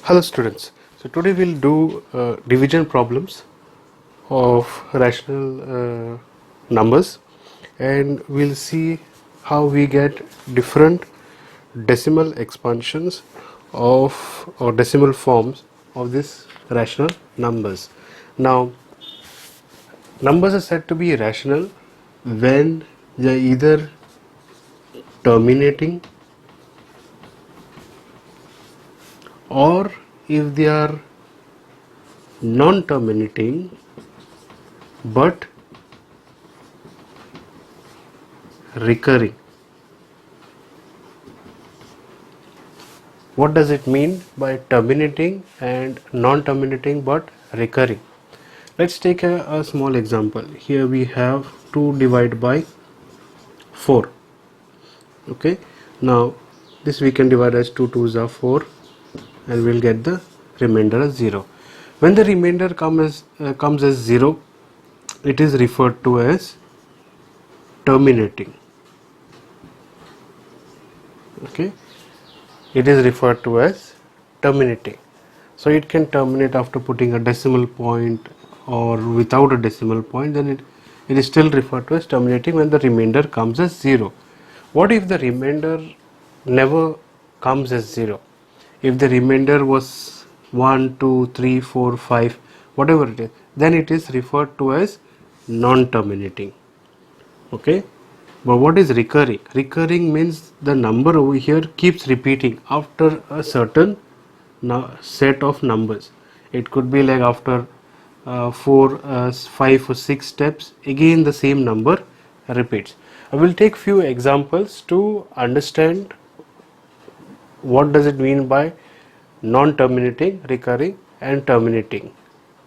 Hello students. So today we'll do division problems of rational numbers, and we'll see how we get different decimal expansions of or decimal forms of this rational numbers. Now numbers are said to be rational when they are either terminating or if they are non-terminating but recurring. What does it mean by terminating and non-terminating but recurring? Let's take a small example. Here we have 2 divided by 4. Okay, now this we can divide as 2 2s are 4 and we'll get the remainder as 0. When the remainder comes as 0, it is referred to as terminating. Okay, it is referred to as terminating. So it can terminate after putting a decimal point or without a decimal point, then it is still referred to as terminating when the remainder comes as 0. What if the remainder never comes as 0? If the remainder was 1, 2, 3, 4, 5, whatever it is, then it is referred to as non-terminating. Okay, but what is recurring? Recurring means the number over here keeps repeating after a certain set of numbers. It could be like after 5 or 6 steps, again the same number repeats. I will take few examples to understand what does it mean by non-terminating, recurring and terminating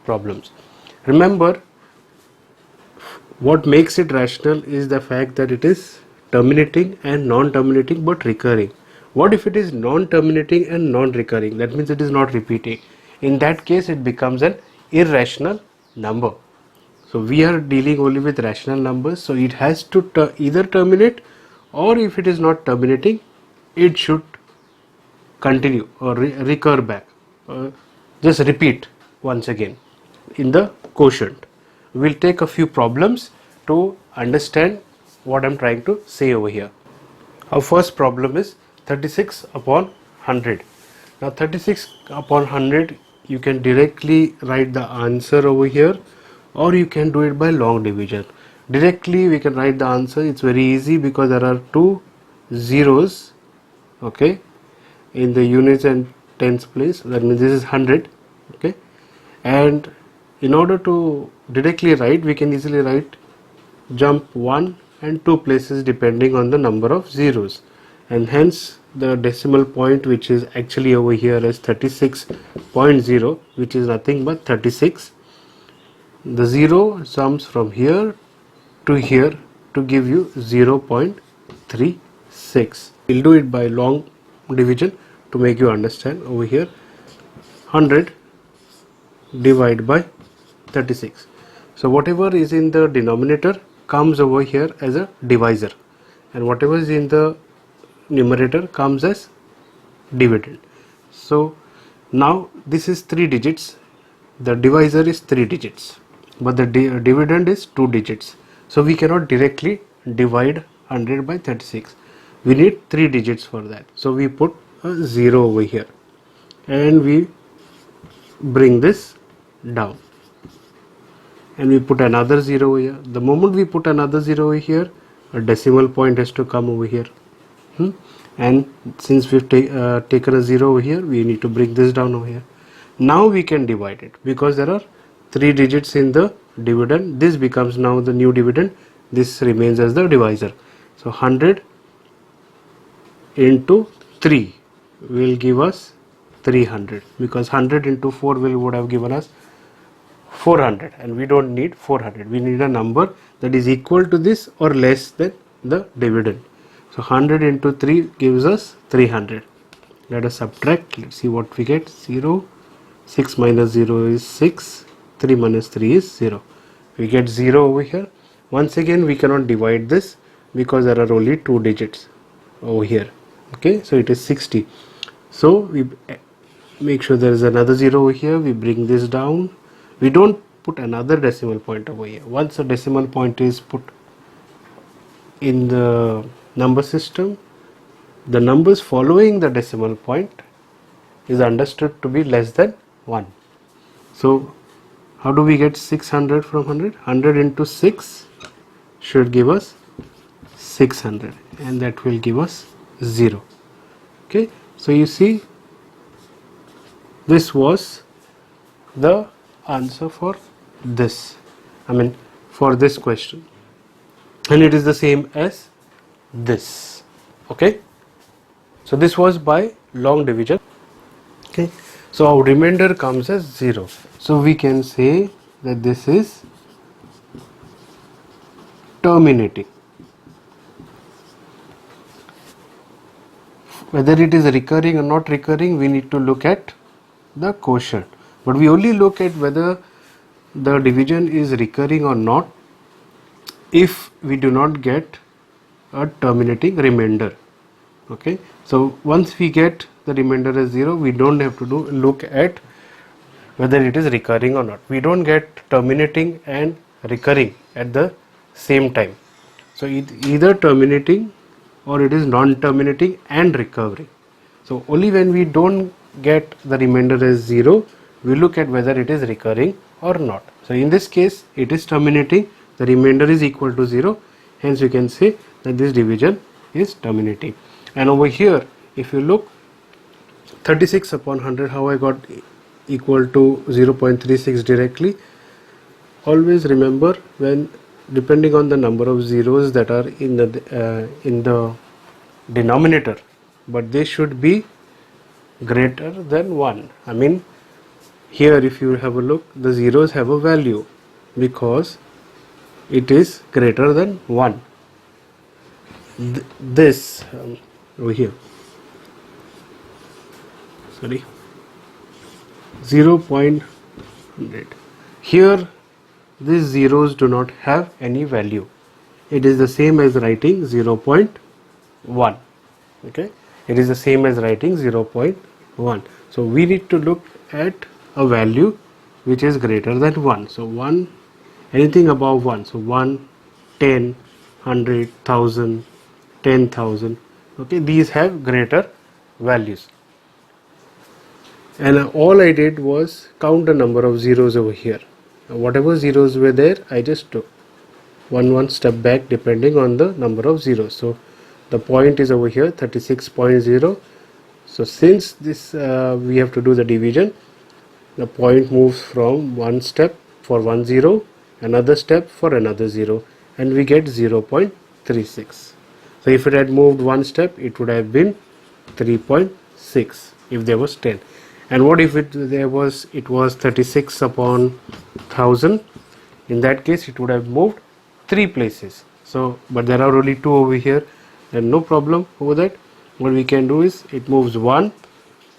problems. Remember, what makes it rational is the fact that it is terminating and non-terminating but recurring. What if it is non-terminating and non-recurring? That means it is not repeating. In that case, it becomes an irrational number. So we are dealing only with rational numbers. So it has to either terminate, or if it is not terminating, it should continue or recur back. Just repeat once again in the quotient. We'll take a few problems to understand what I'm trying to say over here. Our first problem is 36 upon 100. Now 36 upon 100, you can directly write the answer over here, or you can do it by long division. Directly we can write the answer. It's very easy because there are 2 zeros, okay, in the units and tens place. That means this is 100, okay, and in order to directly write, we can easily write jump 1 and 2 places depending on the number of zeros, and hence the decimal point, which is actually over here as 36.0, which is nothing but 36. The 0 sums from here to here to give you 0.36. We'll do it by long division to make you understand. Over here, 100 divided by 36. So whatever is in the denominator comes over here as a divisor, and whatever is in the numerator comes as dividend. So now this is 3 digits, the divisor is 3 digits, but the dividend is 2 digits. So we cannot directly divide 100 by 36. We need 3 digits for that. So we put a 0 over here and we bring this down, and we put another 0 here. The moment we put another 0 over here, a decimal point has to come over here. And since we've taken a 0 over here, we need to bring this down over here. Now we can divide it because there are 3 digits in the dividend. This becomes now the new dividend. This remains as the divisor. So 100 into 3 will give us 300, because 100 into 4 would have given us 400, and we don't need 400. We need a number that is equal to this or less than the dividend. So 100 into 3 gives us 300. Let us subtract. Let's see what we get. 0, 6 minus 0 is 6, 3 minus 3 is 0. We get 0 over here. Once again, we cannot divide this because there are only 2 digits over here. Okay, so it is 60. So we make sure there is another 0 over here. We bring this down. We don't put another decimal point over here. Once a decimal point is put in the number system, the numbers following the decimal point is understood to be less than 1. So how do we get 600 from 100? 100 into 6 should give us 600, and that will give us 0. Okay, so you see, this was the answer for this, for this question, and it is the same as this. Okay, so this was by long division. Okay, so our remainder comes as 0. So we can say that this is terminating. Whether it is recurring or not recurring, we need to look at the quotient, but we only look at whether the division is recurring or not if we do not get a terminating remainder. Okay, so once we get the remainder as 0, we don't have to look at whether it is recurring or not. We don't get terminating and recurring at the same time. So either terminating or it is non-terminating and recurring. So only when we don't get the remainder as 0, we look at whether it is recurring or not. So in this case, it is terminating. The remainder is equal to 0. Hence, you can say that this division is terminating. And over here, if you look, 36 upon 100, how I got equal to 0.36 directly. Always remember, when depending on the number of zeros that are in the denominator, but they should be greater than 1. Here if you have a look, the zeros have a value because it is greater than 1. This over here, sorry, 0.100. Here these zeros do not have any value. It is the same as writing 0.1. Okay, it is the same as writing 0.1. So we need to look at a value which is greater than 1. So 1, anything above 1. So 1, 10, 100, 1000, 10,000. Okay, these have greater values. And all I did was count the number of zeros over here. Whatever zeros were there, I just took one step back depending on the number of zeros. So the point is over here, 36.0. So since this we have to do the division, the point moves from one step for one zero, another step for another 0, and we get 0.36. So if it had moved one step, it would have been 3.6 if there was 10. And what if it was 36 upon 1000? In that case, it would have moved 3 places. So, but there are only 2 over here, and no problem over that. What we can do is it moves 1,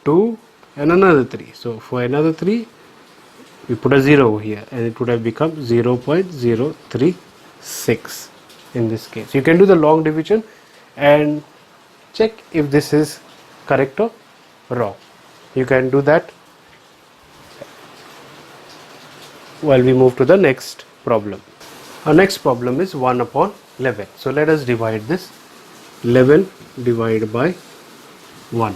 2, and another 3. So for another 3, we put a 0 over here, and it would have become 0.036 in this case. You can do the long division and check if this is correct or wrong. You can do that while we move to the next problem. Our next problem is 1 upon 11. So let us divide this. 11 divided by 1.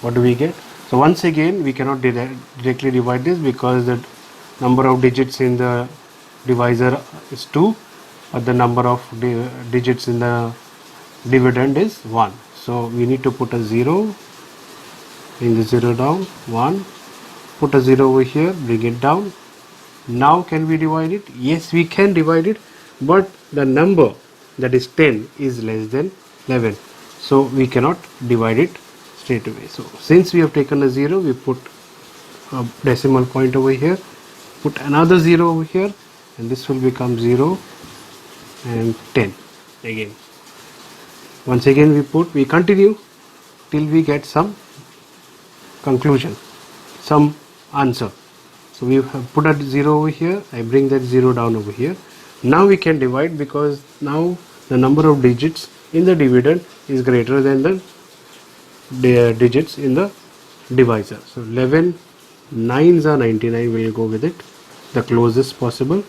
What do we get? So once again, we cannot directly divide this because the number of digits in the divisor is 2, but the number of digits in the dividend is 1. So we need to put a 0, bring the 0 down, 1, put a 0 over here, bring it down. Now can we divide it? Yes, we can divide it, but the number, that is 10, is less than 11. So we cannot divide it straight away. So since we have taken a 0, we put a decimal point over here, put another 0 over here, and this will become 0 and 10 again. Once again we continue till we get some conclusion, some answer. So we have put a 0 over here, I bring that 0 down over here. Now we can divide because now the number of digits in the dividend is greater than the digits in the divisor. So 11 9s are 99, we'll go with it, the closest possible,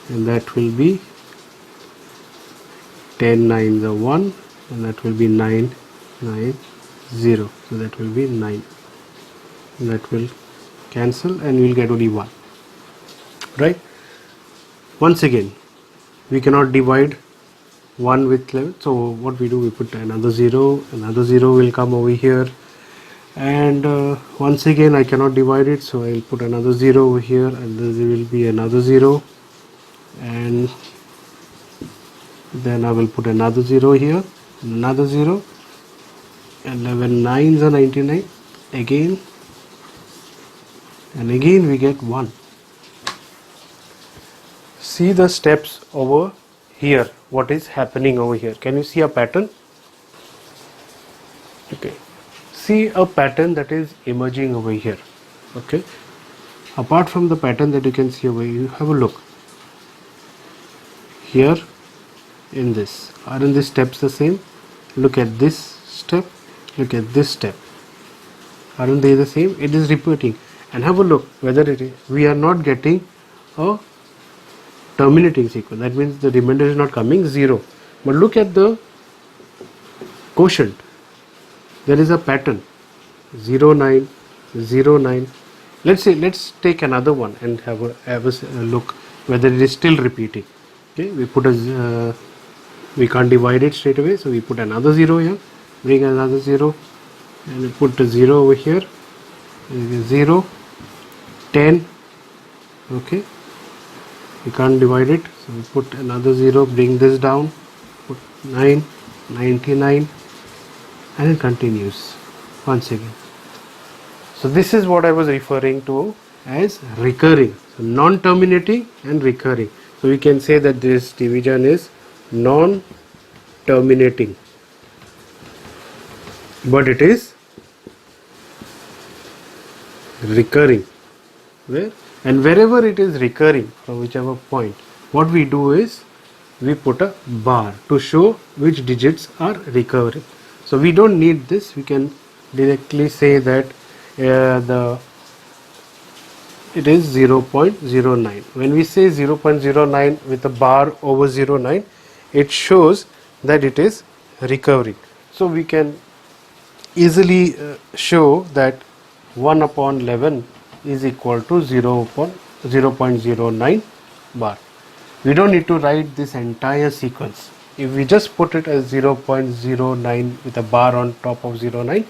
and that will be 10 9s are 1, and that will be 9 9 0, so that will be 9, and that will cancel and we'll get only 1, right? Once again, we cannot divide 1 with 11, so what we do, we put another 0 will come over here, and once again I cannot divide it, so I'll put another 0 over here, and there will be another 0, and then I will put another 0 here, another 0, 11 9s are 99 again, and again we get 1. See the steps over here, what is happening over here. Can you see a pattern? Okay, see a pattern that is emerging over here. Okay, apart from the pattern that you can see over here, you have a look here in this. Aren't these steps the same? Look at this step, look at this step. Aren't they the same? It is repeating. And have a look whether it is, we are not getting a terminating sequence. That means the remainder is not coming 0. But look at the quotient. There is a pattern 0 9 0 9. Let's take another one and have a look whether it is still repeating. Okay, we put a we can't divide it straight away, so we put another 0 here, bring another 0, and we put a 0 over here, 0 10. Okay, we can't divide it, so we put another 0, bring this down, put 9 99, and it continues once again. So this is what I was referring to as recurring, so non-terminating and recurring. So we can say that this division is non-terminating, but it is recurring. And wherever it is recurring, from whichever point, what we do is we put a bar to show which digits are recurring. So we don't need this, we can directly say that it is 0.09. When we say 0.09 with a bar over 09, it shows that it is recurring. So we can easily show that 1 upon 11 is equal to 0.09 bar. We don't need to write this entire sequence. If we just put it as 0.09 with a bar on top of 09,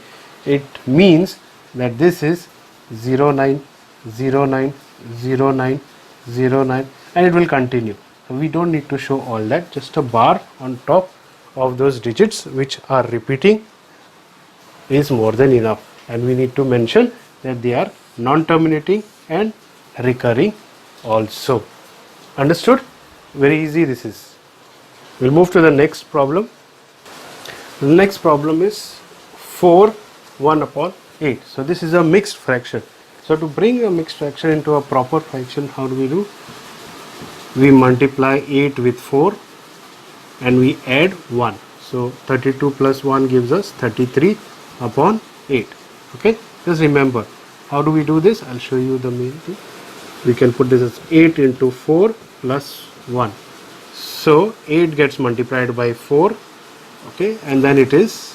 it means that this is 09 09 09 09, and it will continue. So we don't need to show all that, just a bar on top of those digits which are repeating is more than enough, and we need to mention that they are non-terminating and recurring also. Understood? Very easy this is. We'll move to the next problem. The next problem is 4 1 upon 8. So this is a mixed fraction. So to bring a mixed fraction into a proper fraction, how do we do? We multiply 8 with 4 and we add 1. So 32 plus 1 gives us 33 upon 8. Okay, just remember, how do we do this? I'll show you the main thing. We can put this as 8 into 4 plus 1. So 8 gets multiplied by 4, okay, and then it is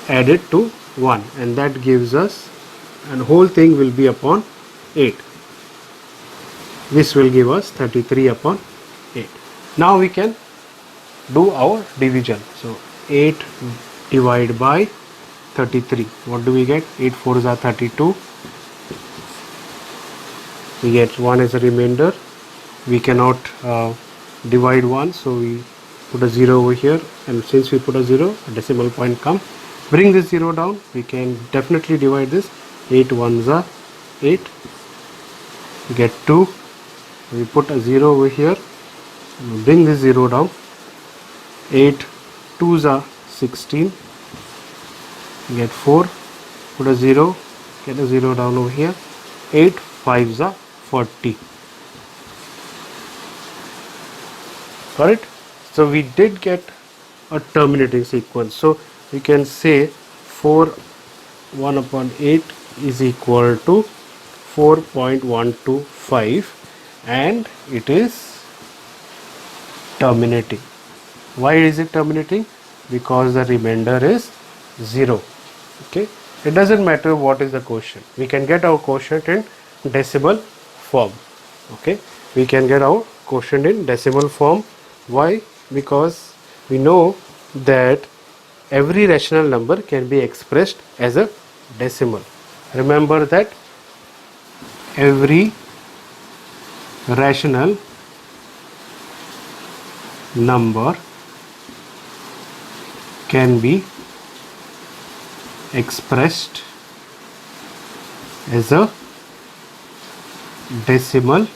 added to 1, and that gives us, and whole thing will be upon 8. This will give us 33 upon 8. Now we can do our division. So 8 divided by 33. What do we get? 8 4s are 32. We get 1 as a remainder. We cannot divide 1, so we put a 0 over here, and since we put a 0, a decimal point comes. Bring this 0 down. We can definitely divide this. 8 1s are 8. We get 2. We put a 0 over here. Bring this 0 down. 8 2s are 16. We get 4. Put a 0. Get a 0 down over here. 8 5s are 40. Got it? So we did get a terminating sequence. So we can say 4 1 upon 8 is equal to 4.125, and it is terminating. Why is it terminating? Because the remainder is 0. Okay, it doesn't matter what is the quotient. We can get our quotient in decimal form. Okay, we can get our quotient in decimal form. Why? Because we know that every rational number can be expressed as a decimal. Remember that every rational number can be expressed as a decimal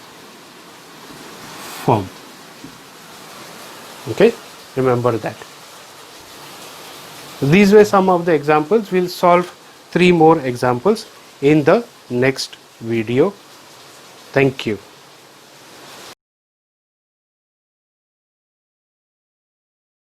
form. Okay, remember that. These were some of the examples. We'll solve 3 more examples in the next video. Thank you.